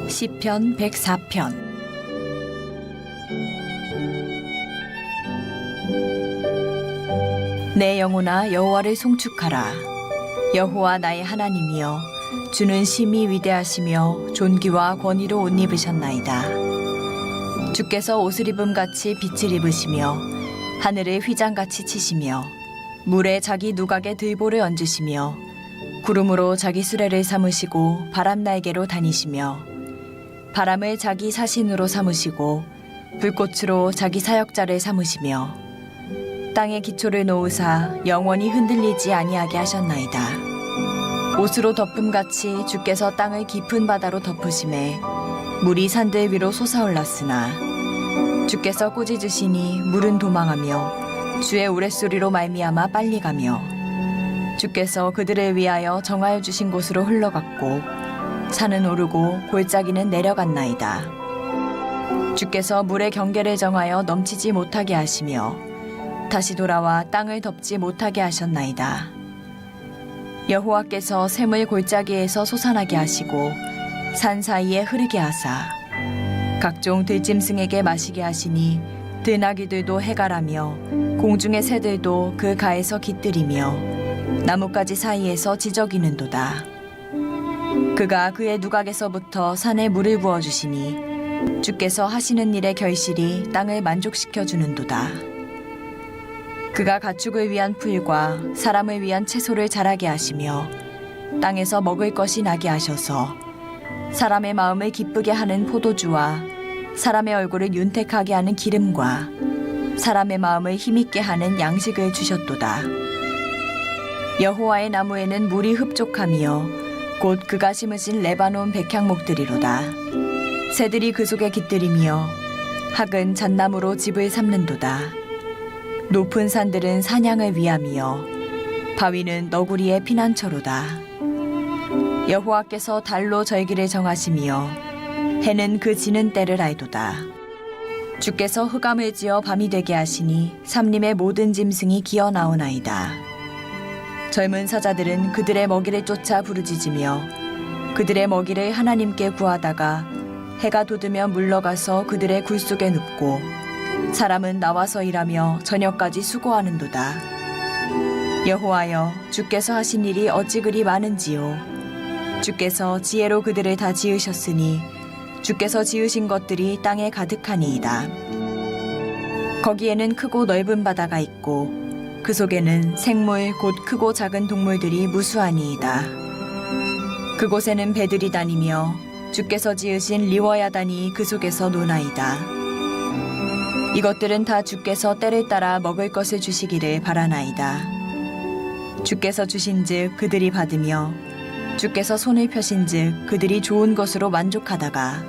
시편 104편. 내 영혼아 여호와를 송축하라. 여호와 나의 하나님이여, 주는 심히 위대하시며 존귀와 권위로 옷 입으셨나이다. 주께서 옷을 입음같이 빛을 입으시며 하늘을 휘장같이 치시며 물에 자기 누각에 들보를 얹으시며 구름으로 자기 수레를 삼으시고 바람 날개로 다니시며 바람을 자기 사신으로 삼으시고 불꽃으로 자기 사역자를 삼으시며 땅에 기초를 놓으사 영원히 흔들리지 아니하게 하셨나이다. 옷으로 덮음같이 주께서 땅을 깊은 바다로 덮으심에 물이 산들 위로 솟아올랐으나 주께서 꾸짖으시니 물은 도망하며 주의 우레소리로 말미암아 빨리 가며 주께서 그들을 위하여 정하여 주신 곳으로 흘러갔고 산은 오르고 골짜기는 내려갔나이다. 주께서 물의 경계를 정하여 넘치지 못하게 하시며 다시 돌아와 땅을 덮지 못하게 하셨나이다. 여호와께서 샘을 골짜기에서 솟아나게 하시고 산 사이에 흐르게 하사 각종 들짐승에게 마시게 하시니 들나귀들도 해가라며 공중의 새들도 그 가에서 깃들이며 나뭇가지 사이에서 지저귀는도다. 그가 그의 누각에서부터 산에 물을 부어주시니 주께서 하시는 일의 결실이 땅을 만족시켜 주는도다. 그가 가축을 위한 풀과 사람을 위한 채소를 자라게 하시며 땅에서 먹을 것이 나게 하셔서 사람의 마음을 기쁘게 하는 포도주와 사람의 얼굴을 윤택하게 하는 기름과 사람의 마음을 힘있게 하는 양식을 주셨도다. 여호와의 나무에는 물이 흡족하며 곧 그가 심으신 레바논 백향목들이로다. 새들이 그 속에 깃들이며 학은 잣나무로 집을 삼는도다. 높은 산들은 사냥을 위함이요 바위는 너구리의 피난처로다. 여호와께서 달로 절기를 정하시며 해는 그 지는 때를 알도다. 주께서 흑암을 지어 밤이 되게 하시니 삼림의 모든 짐승이 기어 나오나이다. 젊은 사자들은 그들의 먹이를 쫓아 부르짖으며 그들의 먹이를 하나님께 구하다가 해가 돋으면 물러가서 그들의 굴 속에 눕고 사람은 나와서 일하며 저녁까지 수고하는도다. 여호와여, 주께서 하신 일이 어찌 그리 많은지요. 주께서 지혜로 그들을 다 지으셨으니 주께서 지으신 것들이 땅에 가득하니이다. 거기에는 크고 넓은 바다가 있고 그 속에는 생물 곧 크고 작은 동물들이 무수하니이다. 그곳에는 배들이 다니며 주께서 지으신 리워야단이 그 속에서 노나이다. 이것들은 다 주께서 때를 따라 먹을 것을 주시기를 바라나이다. 주께서 주신즉 그들이 받으며 주께서 손을 펴신즉 그들이 좋은 것으로 만족하다가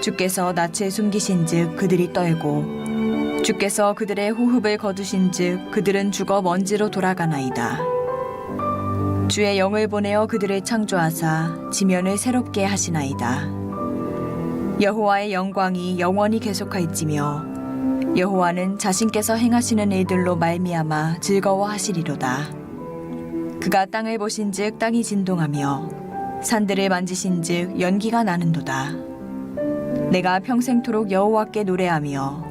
주께서 낯을 숨기신즉 그들이 떨고 주께서 그들의 호흡을 거두신즉 그들은 죽어 먼지로 돌아가나이다. 주의 영을 보내어 그들을 창조하사 지면을 새롭게 하시나이다. 여호와의 영광이 영원히 계속할지며 여호와는 자신께서 행하시는 일들로 말미암아 즐거워하시리로다. 그가 땅을 보신즉 땅이 진동하며 산들을 만지신즉 연기가 나는도다. 내가 평생토록 여호와께 노래하며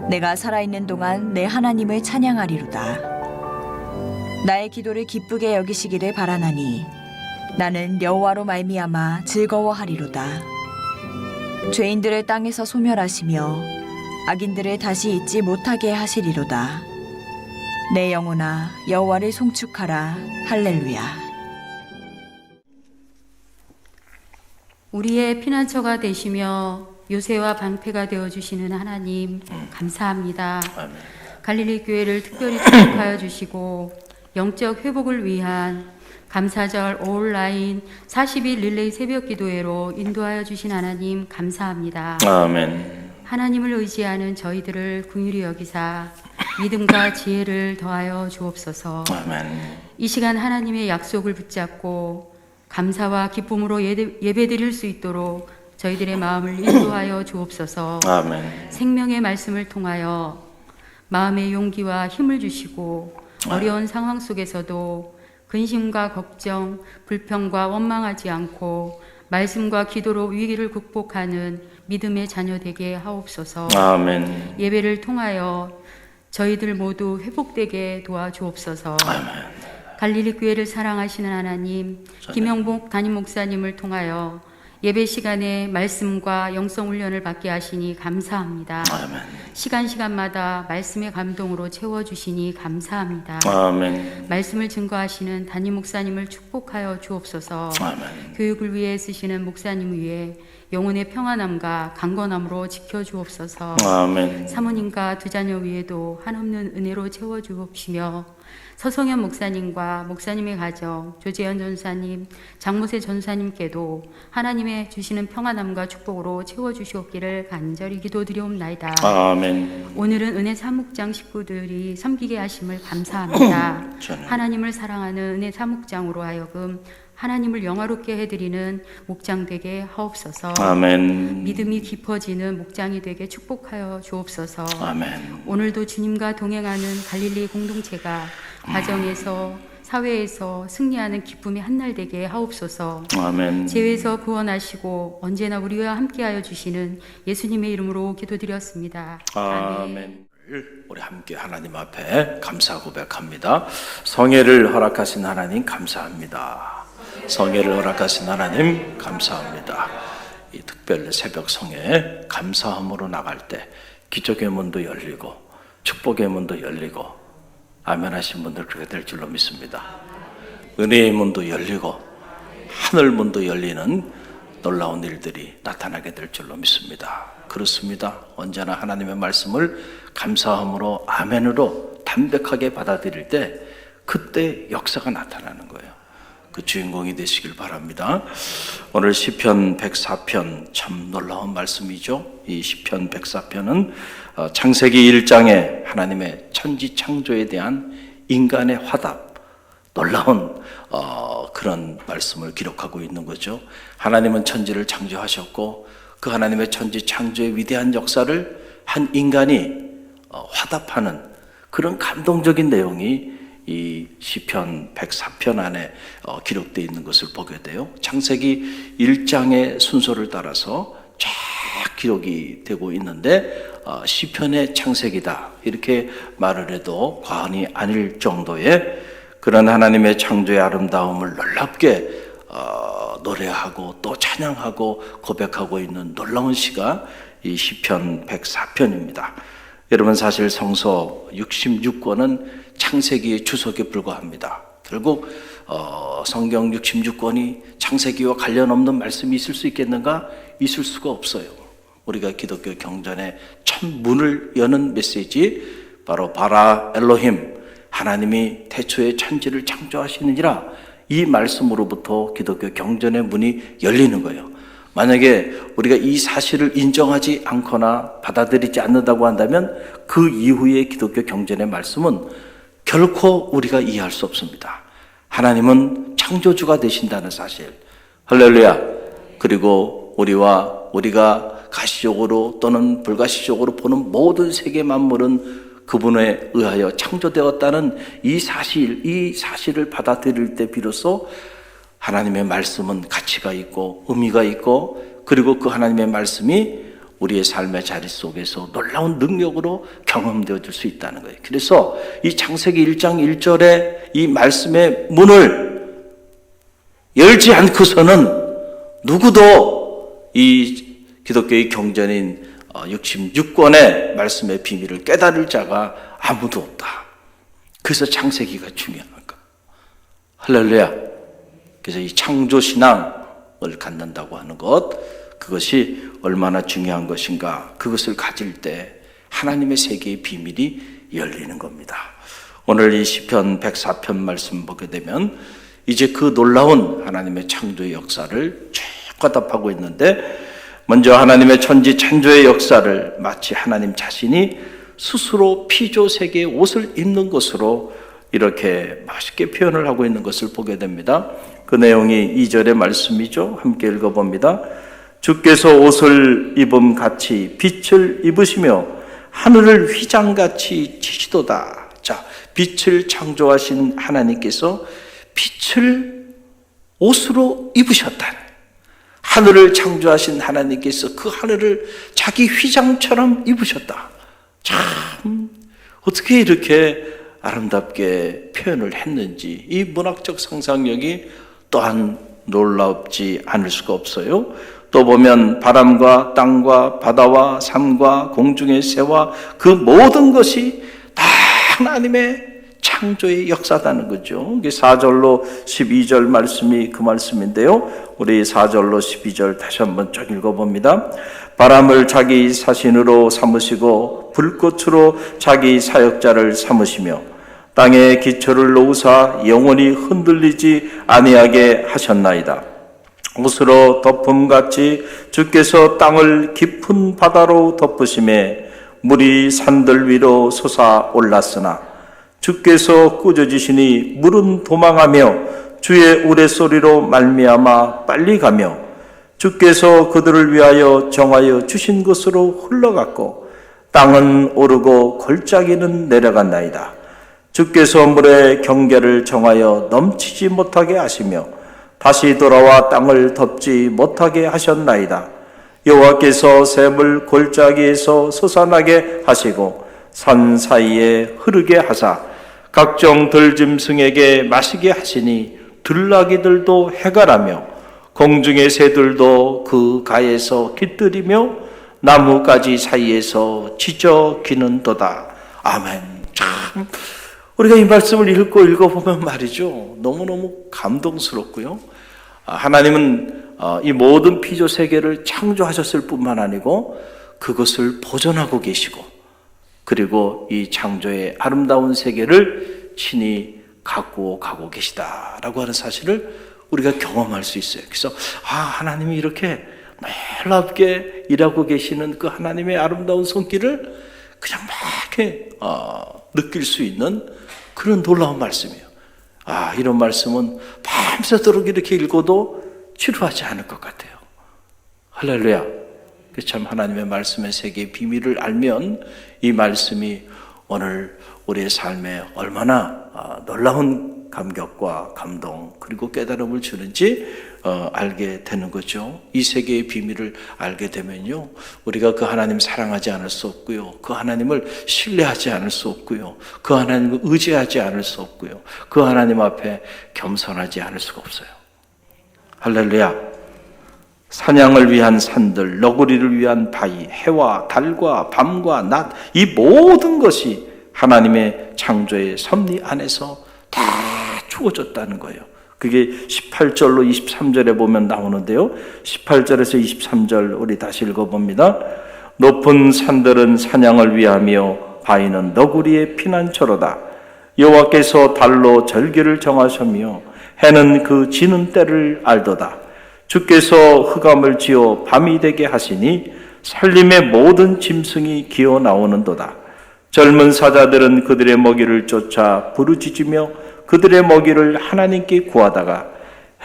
내가 살아있는 동안 내 하나님을 찬양하리로다. 나의 기도를 기쁘게 여기시기를 바라나니 나는 여호와로 말미암아 즐거워하리로다. 죄인들을 땅에서 소멸하시며 악인들을 다시 잊지 못하게 하시리로다. 내 영혼아 여호와를 송축하라. 할렐루야. 우리의 피난처가 되시며 요새와 방패가 되어주시는 하나님 감사합니다. 아멘. 갈릴리 교회를 특별히 축복하여 주시고 영적 회복을 위한 감사절 온라인 40일 릴레이 새벽 기도회로 인도하여 주신 하나님 감사합니다. 아멘. 하나님을 의지하는 저희들을 긍휼히 여기사 믿음과 지혜를 더하여 주옵소서. 아멘. 이 시간 하나님의 약속을 붙잡고 감사와 기쁨으로 예배드릴 수 있도록 저희들의 마음을 인도하여 주옵소서. 아멘. 생명의 말씀을 통하여 마음의 용기와 힘을 주시고 어려운 상황 속에서도 근심과 걱정, 불평과 원망하지 않고 말씀과 기도로 위기를 극복하는 믿음의 자녀 되게 하옵소서. 아멘. 예배를 통하여 저희들 모두 회복되게 도와주옵소서. 아멘. 갈릴리 교회를 사랑하시는 하나님, 김영복 담임 목사님을 통하여 예배 시간에 말씀과 영성 훈련을 받게 하시니 감사합니다. 아멘. 시간마다 말씀의 감동으로 채워주시니 감사합니다. 아멘. 말씀을 증거하시는 담임 목사님을 축복하여 주옵소서. 아멘. 교육을 위해 쓰시는 목사님 위에 영혼의 평안함과 강건함으로 지켜주옵소서. 아멘. 사모님과 두 자녀 위에도 한없는 은혜로 채워주옵시며 서성현 목사님과 목사님의 가정, 조재현 전사님, 장모세 전사님께도 하나님의 주시는 평안함과 축복으로 채워주시옵기를 간절히 기도드리옵나이다. 아멘. 오늘은 은혜 사목장 식구들이 섬기게 하심을 감사합니다. 하나님을 사랑하는 은혜 사목장으로 하여금 하나님을 영화롭게 해드리는 목장 되게 하옵소서. 아멘. 믿음이 깊어지는 목장이 되게 축복하여 주옵소서. 아멘. 오늘도 주님과 동행하는 갈릴리 공동체가 가정에서 사회에서 승리하는 기쁨이 한날 되게 하옵소서. 아멘. 죄에서 구원하시고 언제나 우리와 함께하여 주시는 예수님의 이름으로 기도드렸습니다. 아멘. 우리 함께 하나님 앞에 감사 고백합니다. 성회를 허락하신 하나님 감사합니다. 성회를 허락하신 하나님 감사합니다. 이 특별 새벽 성회에 감사함으로 나갈 때 기적의 문도 열리고 축복의 문도 열리고 아멘 하신 분들 그렇게 될 줄로 믿습니다. 은혜의 문도 열리고 하늘 문도 열리는 놀라운 일들이 나타나게 될 줄로 믿습니다. 그렇습니다. 언제나 하나님의 말씀을 감사함으로 아멘으로 담백하게 받아들일 때 그때 역사가 나타나는 거예요. 그 주인공이 되시길 바랍니다. 오늘 시편 104편 참 놀라운 말씀이죠. 이 시편 104편은 창세기 1장에 하나님의 천지 창조에 대한 인간의 화답, 놀라운 그런 말씀을 기록하고 있는 거죠. 하나님은 천지를 창조하셨고 그 하나님의 천지 창조의 위대한 역사를 한 인간이 화답하는 그런 감동적인 내용이 이 시편 104편 안에 기록되어 있는 것을 보게 돼요. 창세기 1장의 순서를 따라서 쫙 기록이 되고 있는데 시편의 창세기다 이렇게 말을 해도 과언이 아닐 정도의 그런 하나님의 창조의 아름다움을 놀랍게 노래하고 또 찬양하고 고백하고 있는 놀라운 시가 이 시편 104편입니다. 여러분 사실 성서 66권은 창세기의 주석에 불과합니다. 결국 성경 66권이 창세기와 관련 없는 말씀이 있을 수 있겠는가? 있을 수가 없어요. 우리가 기독교 경전의 첫 문을 여는 메시지 바로 바라 엘로힘 하나님이 태초에 천지를 창조하시느니라 이 말씀으로부터 기독교 경전의 문이 열리는 거예요. 만약에 우리가 이 사실을 인정하지 않거나 받아들이지 않는다고 한다면 그 이후의 기독교 경전의 말씀은 결코 우리가 이해할 수 없습니다. 하나님은 창조주가 되신다는 사실, 할렐루야. 그리고 우리가 가시적으로 또는 불가시적으로 보는 모든 세계 만물은 그분에 의하여 창조되었다는 이 사실을 받아들일 때 비로소 하나님의 말씀은 가치가 있고 의미가 있고 그리고 그 하나님의 말씀이 우리의 삶의 자리 속에서 놀라운 능력으로 경험되어질 수 있다는 거예요. 그래서 이 창세기 1장 1절에 이 말씀의 문을 열지 않고서는 누구도 이 기독교의 경전인 66권의 말씀의 비밀을 깨달을 자가 아무도 없다. 그래서 창세기가 중요한 거. 할렐루야. 그래서 이 창조신앙을 갖는다고 하는 것, 그것이 얼마나 중요한 것인가, 그것을 가질 때 하나님의 세계의 비밀이 열리는 겁니다. 오늘 이 시편 104편 말씀 보게 되면 이제 그 놀라운 하나님의 창조의 역사를 쭉 화답하고 있는데, 먼저 하나님의 천지 창조의 역사를 마치 하나님 자신이 스스로 피조세계의 옷을 입는 것으로 이렇게 멋있게 표현을 하고 있는 것을 보게 됩니다. 그 내용이 2절의 말씀이죠. 함께 읽어봅니다. 주께서 옷을 입음같이 빛을 입으시며 하늘을 휘장같이 치시도다. 자, 빛을 창조하신 하나님께서 빛을 옷으로 입으셨다. 하늘을 창조하신 하나님께서 그 하늘을 자기 휘장처럼 입으셨다. 참 어떻게 이렇게 아름답게 표현을 했는지 이 문학적 상상력이 또한 놀랍지 않을 수가 없어요. 또 보면 바람과 땅과 바다와 산과 공중의 새와 그 모든 것이 다 하나님의 창조의 역사다는 거죠. 4절로 12절 말씀이 그 말씀인데요. 우리 4절로 12절 다시 한번 쭉 읽어봅니다. 바람을 자기 사신으로 삼으시고 불꽃으로 자기 사역자를 삼으시며 땅에 기초를 놓으사 영원히 흔들리지 아니하게 하셨나이다. 옷으로 덮음같이 주께서 땅을 깊은 바다로 덮으심에 물이 산들 위로 솟아 올랐으나 주께서 꾸짖으시니 물은 도망하며 주의 우레소리로 말미암아 빨리 가며 주께서 그들을 위하여 정하여 주신 곳으로 흘러갔고 땅은 오르고 골짜기는 내려간나이다. 주께서 물의 경계를 정하여 넘치지 못하게 하시며 다시 돌아와 땅을 덮지 못하게 하셨나이다. 여호와께서 샘을 골짜기에서 솟아나게 하시고 산 사이에 흐르게 하사 각종 들짐승에게 마시게 하시니 들나귀들도 해가라며 공중의 새들도 그 가에서 깃들이며 나무가지 사이에서 지저 기는도다. 아멘. 참 우리가 이 말씀을 읽어보면 말이죠, 너무너무 감동스럽고요. 하나님은 이 모든 피조 세계를 창조하셨을 뿐만 아니고 그것을 보존하고 계시고 그리고 이 창조의 아름다운 세계를 친히 갖고 가고 계시다라고 하는 사실을 우리가 경험할 수 있어요. 그래서 하나님이 이렇게 놀랍게 일하고 계시는 그 하나님의 아름다운 손길을 그냥 막 이렇게 느낄 수 있는 그런 놀라운 말씀이에요. 이런 말씀은 밤새도록 이렇게 읽어도 지루하지 않을 것 같아요. 할렐루야. 참 하나님의 말씀의 세계의 비밀을 알면 이 말씀이 오늘 우리의 삶에 얼마나 놀라운 감격과 감동 그리고 깨달음을 주는지 알게 되는 거죠. 이 세계의 비밀을 알게 되면요, 우리가 그 하나님 사랑하지 않을 수 없고요, 그 하나님을 신뢰하지 않을 수 없고요, 그 하나님을 의지하지 않을 수 없고요, 그 하나님 앞에 겸손하지 않을 수가 없어요. 할렐루야. 사냥을 위한 산들, 너구리를 위한 바위, 해와 달과 밤과 낮, 이 모든 것이 하나님의 창조의 섭리 안에서 다 주어졌다는 거예요. 그게 18절로 23절에 보면 나오는데요. 18절에서 23절 우리 다시 읽어봅니다. 높은 산들은 사냥을 위하며 바위는 너구리의 피난처로다. 여호와께서 달로 절기를 정하셨며 해는 그 지는 때를 알도다. 주께서 흑암을 지어 밤이 되게 하시니 산림의 모든 짐승이 기어 나오는도다. 젊은 사자들은 그들의 먹이를 쫓아 부르짖으며 그들의 먹이를 하나님께 구하다가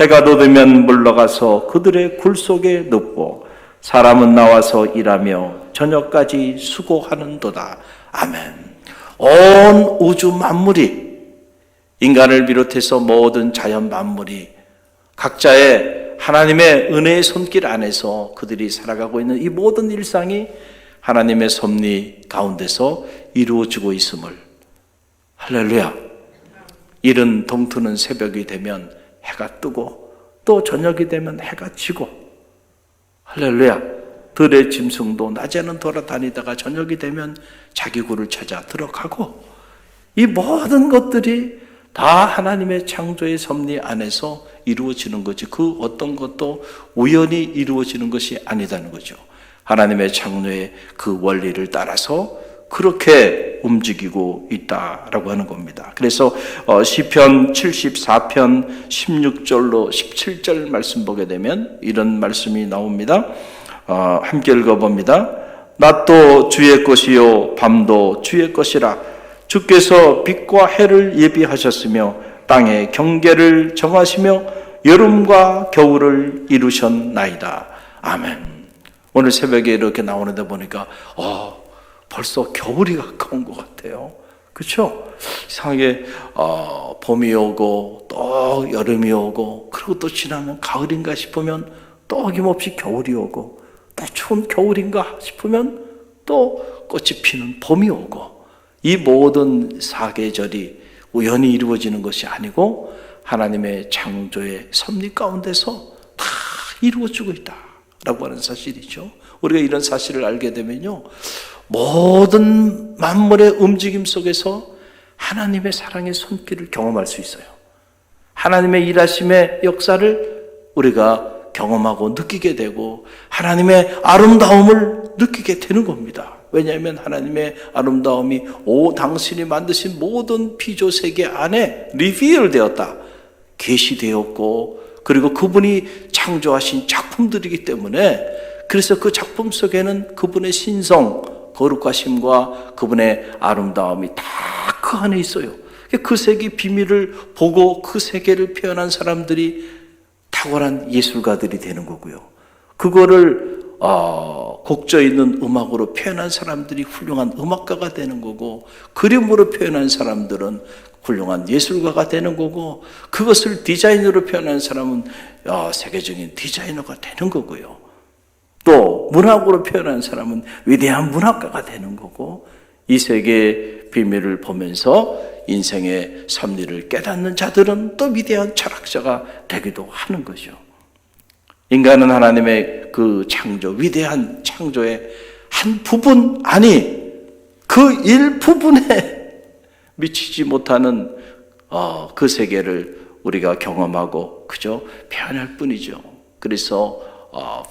해가 돋으면 물러가서 그들의 굴 속에 눕고 사람은 나와서 일하며 저녁까지 수고하는도다. 아멘. 온 우주 만물이, 인간을 비롯해서 모든 자연 만물이 각자의 하나님의 은혜의 손길 안에서 그들이 살아가고 있는 이 모든 일상이 하나님의 섭리 가운데서 이루어지고 있음을, 할렐루야. 이른 동트는 새벽이 되면 해가 뜨고 또 저녁이 되면 해가 지고, 할렐루야. 들의 짐승도 낮에는 돌아다니다가 저녁이 되면 자기 굴을 찾아 들어가고, 이 모든 것들이 다 하나님의 창조의 섭리 안에서 이루어지는 거지, 그 어떤 것도 우연히 이루어지는 것이 아니다는 거죠. 하나님의 창조의 그 원리를 따라서 그렇게 움직이고 있다라고 하는 겁니다. 그래서 시편 74편 16절로 17절 말씀 보게 되면 이런 말씀이 나옵니다. 함께 읽어봅니다. 낮도 주의 것이요 밤도 주의 것이라. 주께서 빛과 해를 예비하셨으며 땅의 경계를 정하시며 여름과 겨울을 이루셨나이다. 아멘. 오늘 새벽에 이렇게 나오는데 보니까 벌써 겨울이 가까운 것 같아요. 그렇죠? 이상하게 봄이 오고 또 여름이 오고 그리고 또 지나면 가을인가 싶으면 또 어김없이 겨울이 오고, 또 추운 겨울인가 싶으면 또 꽃이 피는 봄이 오고, 이 모든 사계절이 우연히 이루어지는 것이 아니고 하나님의 창조의 섭리 가운데서 다 이루어지고 있다라고 하는 사실이죠. 우리가 이런 사실을 알게 되면요, 모든 만물의 움직임 속에서 하나님의 사랑의 손길을 경험할 수 있어요. 하나님의 일하심의 역사를 우리가 경험하고 느끼게 되고 하나님의 아름다움을 느끼게 되는 겁니다. 왜냐하면 하나님의 아름다움이 당신이 만드신 모든 피조세계 안에 리비얼 되었다, 계시되었고, 그리고 그분이 창조하신 작품들이기 때문에, 그래서 그 작품 속에는 그분의 신성, 거룩하심과 그분의 아름다움이 다 그 안에 있어요. 그 세계 비밀을 보고 그 세계를 표현한 사람들이 탁월한 예술가들이 되는 거고요. 그거를 곡저 있는 음악으로 표현한 사람들이 훌륭한 음악가가 되는 거고, 그림으로 표현한 사람들은 훌륭한 예술가가 되는 거고, 그것을 디자인으로 표현한 사람은 세계적인 디자이너가 되는 거고요. 또 문학으로 표현한 사람은 위대한 문학가가 되는 거고, 이 세계의 비밀을 보면서 인생의 섭리를 깨닫는 자들은 또 위대한 철학자가 되기도 하는 거죠. 인간은 하나님의 그 창조, 위대한 창조의 한 부분, 아니 그 일부분에 미치지 못하는 그 세계를 우리가 경험하고 그저 표현할 뿐이죠. 그래서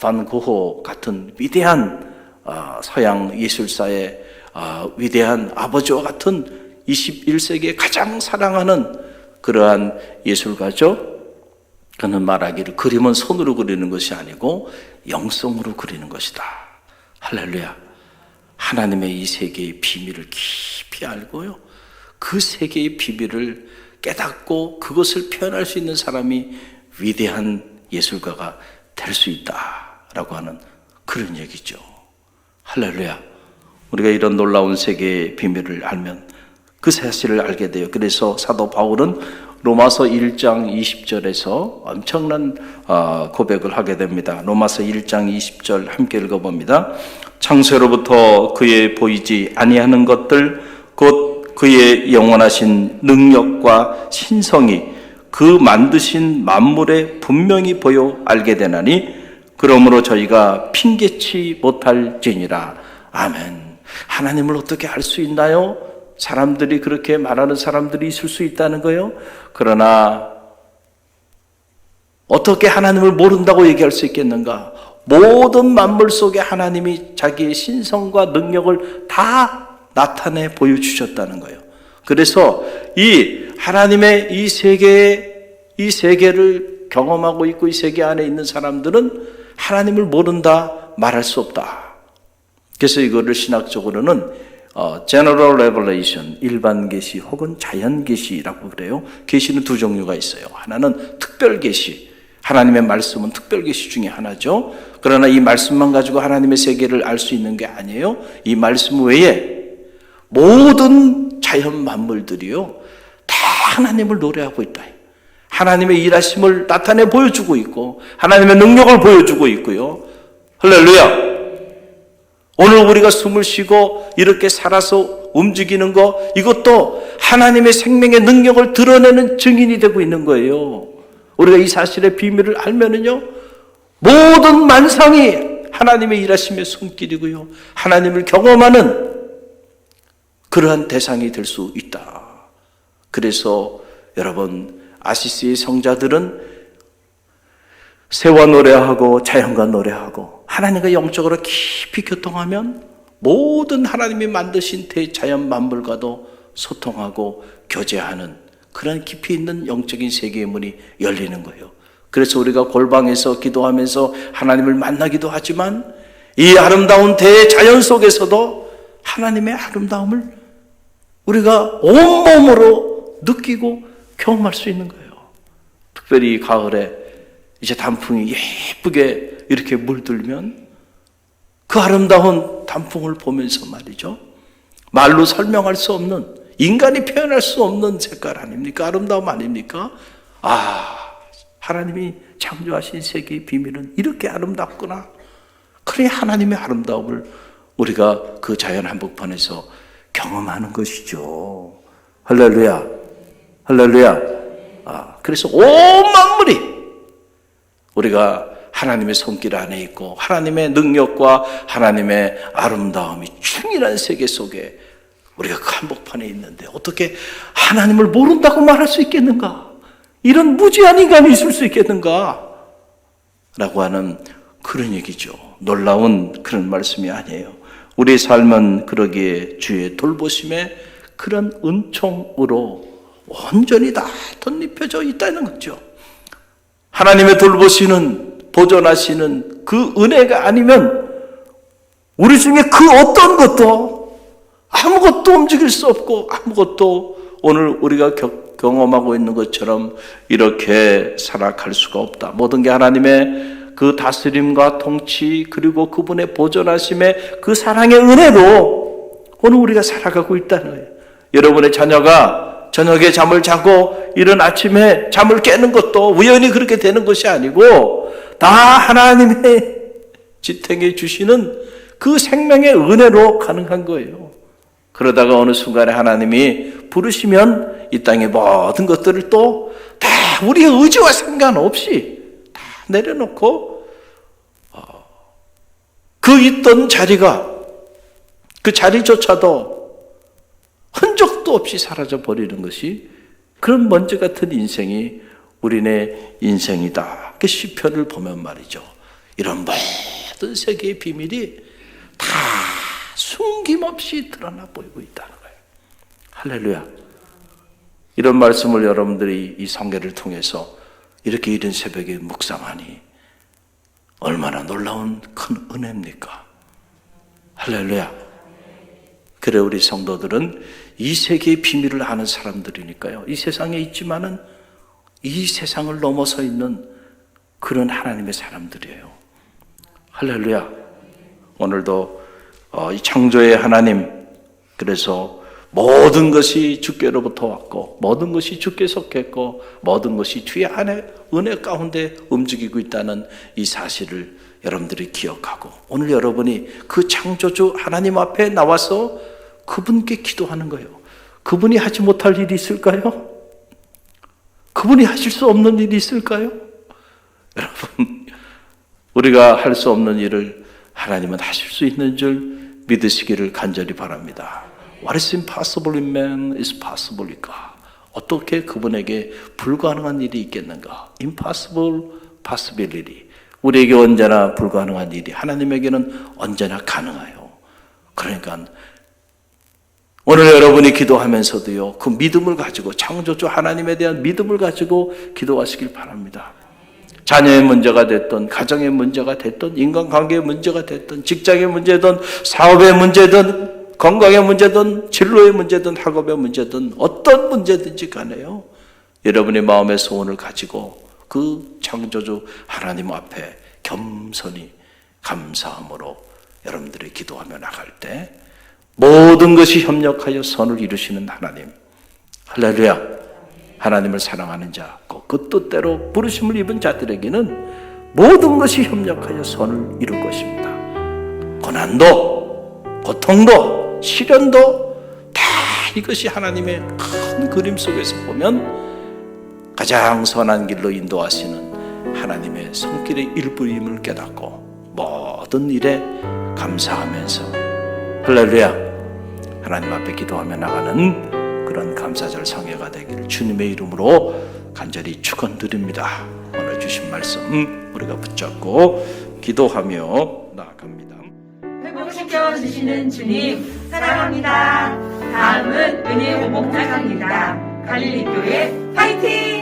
반 고흐 같은 위대한 서양 예술사의 위대한 아버지와 같은 21세기에 가장 사랑하는 그러한 예술가죠. 그는 말하기를 그림은 손으로 그리는 것이 아니고 영성으로 그리는 것이다. 할렐루야. 하나님의 이 세계의 비밀을 깊이 알고요, 그 세계의 비밀을 깨닫고 그것을 표현할 수 있는 사람이 위대한 예술가가 될 수 있다라고 하는 그런 얘기죠. 할렐루야. 우리가 이런 놀라운 세계의 비밀을 알면 그 사실을 알게 돼요. 그래서 사도 바울은 로마서 1장 20절에서 엄청난 고백을 하게 됩니다. 로마서 1장 20절 함께 읽어봅니다. 창세로부터 그의 보이지 아니하는 것들 곧 그의 영원하신 능력과 신성이 그 만드신 만물에 분명히 보여 알게 되나니 그러므로 저희가 핑계치 못할지니라. 아멘. 하나님을 어떻게 알 수 있나요? 사람들이 그렇게 말하는 사람들이 있을 수 있다는 거예요. 그러나 어떻게 하나님을 모른다고 얘기할 수 있겠는가? 모든 만물 속에 하나님이 자기의 신성과 능력을 다 나타내 보여주셨다는 거예요. 그래서 이 하나님의 이 세계를 경험하고 있고 이 세계 안에 있는 사람들은 하나님을 모른다 말할 수 없다. 그래서 이거를 신학적으로는 General Revelation, 일반 계시 혹은 자연 계시라고 그래요. 계시는 두 종류가 있어요. 하나는 특별 계시, 하나님의 말씀은 특별 계시 중에 하나죠. 그러나 이 말씀만 가지고 하나님의 세계를 알 수 있는 게 아니에요. 이 말씀 외에 모든 자연 만물들이요, 다 하나님을 노래하고 있다. 하나님의 일하심을 나타내 보여주고 있고 하나님의 능력을 보여주고 있고요. 할렐루야. 오늘 우리가 숨을 쉬고 이렇게 살아서 움직이는 거, 이것도 하나님의 생명의 능력을 드러내는 증인이 되고 있는 거예요. 우리가 이 사실의 비밀을 알면은요, 모든 만상이 하나님의 일하심의 손길이고요, 하나님을 경험하는 그러한 대상이 될 수 있다. 그래서 여러분, 아시스의 성자들은 새와 노래하고 자연과 노래하고 하나님과 영적으로 깊이 교통하면 모든 하나님이 만드신 대자연 만물과도 소통하고 교제하는 그런 깊이 있는 영적인 세계의 문이 열리는 거예요. 그래서 우리가 골방에서 기도하면서 하나님을 만나기도 하지만 이 아름다운 대자연 속에서도 하나님의 아름다움을 우리가 온몸으로 느끼고 경험할 수 있는 거예요. 특별히 가을에 이제 단풍이 예쁘게 이렇게 물들면 그 아름다운 단풍을 보면서 말이죠, 말로 설명할 수 없는, 인간이 표현할 수 없는 색깔 아닙니까? 아름다움 아닙니까? 하나님이 창조하신 세계의 비밀은 이렇게 아름답구나. 그래, 하나님의 아름다움을 우리가 그 자연 한복판에서 경험하는 것이죠. 할렐루야, 할렐루야. 그래서 온 만물이 우리가 하나님의 손길 안에 있고 하나님의 능력과 하나님의 아름다움이 충만한 세계 속에 우리가 그 한복판에 있는데 어떻게 하나님을 모른다고 말할 수 있겠는가? 이런 무지한 인간이 있을 수 있겠는가? 라고 하는 그런 얘기죠. 놀라운 그런 말씀이 아니에요. 우리의 삶은 그러기에 주의 돌보심에 그런 은총으로 온전히 다 덧입혀져 있다는 거죠. 하나님의 돌보시는, 보존하시는 그 은혜가 아니면 우리 중에 그 어떤 것도 아무것도 움직일 수 없고 아무것도 오늘 우리가 경험하고 있는 것처럼 이렇게 살아갈 수가 없다. 모든 게 하나님의 그 다스림과 통치 그리고 그분의 보존하심의 그 사랑의 은혜로 오늘 우리가 살아가고 있다는 거예요. 여러분의 자녀가 저녁에 잠을 자고 이른 아침에 잠을 깨는 것도 우연히 그렇게 되는 것이 아니고 다 하나님의 지탱해 주시는 그 생명의 은혜로 가능한 거예요. 그러다가 어느 순간에 하나님이 부르시면 이 땅의 모든 것들을 또 다 우리의 의지와 상관없이 다 내려놓고 그 있던 자리가 그 자리조차도 흔적도 없이 사라져 버리는 것이 그런 먼지 같은 인생이 우리네 인생이다. 그 시편을 보면 말이죠. 이런 모든 세계의 비밀이 다 숨김없이 드러나 보이고 있다는 거예요. 할렐루야. 이런 말씀을 여러분들이 이 성경을 통해서 이렇게 이른 새벽에 묵상하니 얼마나 놀라운 큰 은혜입니까? 할렐루야. 그래, 우리 성도들은 이 세계의 비밀을 아는 사람들이니까요. 이 세상에 있지만은 이 세상을 넘어서 있는 그런 하나님의 사람들이에요. 할렐루야. 오늘도 이 창조의 하나님, 그래서 모든 것이 주께로부터 왔고 모든 것이 주께 속했고 모든 것이 주의 안에 은혜 가운데 움직이고 있다는 이 사실을 여러분들이 기억하고 오늘 여러분이 그 창조주 하나님 앞에 나와서 그분께 기도하는 거예요. 그분이 하지 못할 일이 있을까요? 그분이 하실 수 없는 일이 있을까요? 여러분, 우리가 할 수 없는 일을 하나님은 하실 수 있는 줄 믿으시기를 간절히 바랍니다. What is impossible in man is possible in God. 어떻게 그분에게 불가능한 일이 있겠는가? Impossible possibility. 우리에게 언제나 불가능한 일이 하나님에게는 언제나 가능해요. 그러니까 오늘 여러분이 기도하면서도요, 그 믿음을 가지고 창조주 하나님에 대한 믿음을 가지고 기도하시길 바랍니다. 자녀의 문제가 됐든 가정의 문제가 됐든 인간관계의 문제가 됐든 직장의 문제든 사업의 문제든 건강의 문제든 진로의 문제든 학업의 문제든 어떤 문제든지 간에요, 여러분의 마음의 소원을 가지고 그 창조주 하나님 앞에 겸손히 감사함으로 여러분들이 기도하며 나갈 때 모든 것이 협력하여 선을 이루시는 하나님, 할렐루야. 하나님을 사랑하는 자, 그 뜻대로 부르심을 입은 자들에게는 모든 것이 협력하여 선을 이룰 것입니다. 고난도, 고통도, 시련도 다 이것이 하나님의 큰 그림 속에서 보면 가장 선한 길로 인도하시는 하나님의 손길의 일부임을 깨닫고 모든 일에 감사하면서 할렐루야, 하나님 앞에 기도하며 나가는 그런 감사절 성회가 되기를 주님의 이름으로 간절히 축원드립니다. 오늘 주신 말씀 우리가 붙잡고 기도하며 나아갑니다. 회복시켜 주시는 주님 사랑합니다. 다음은 은혜의 목장입니다. 갈릴리교회 파이팅!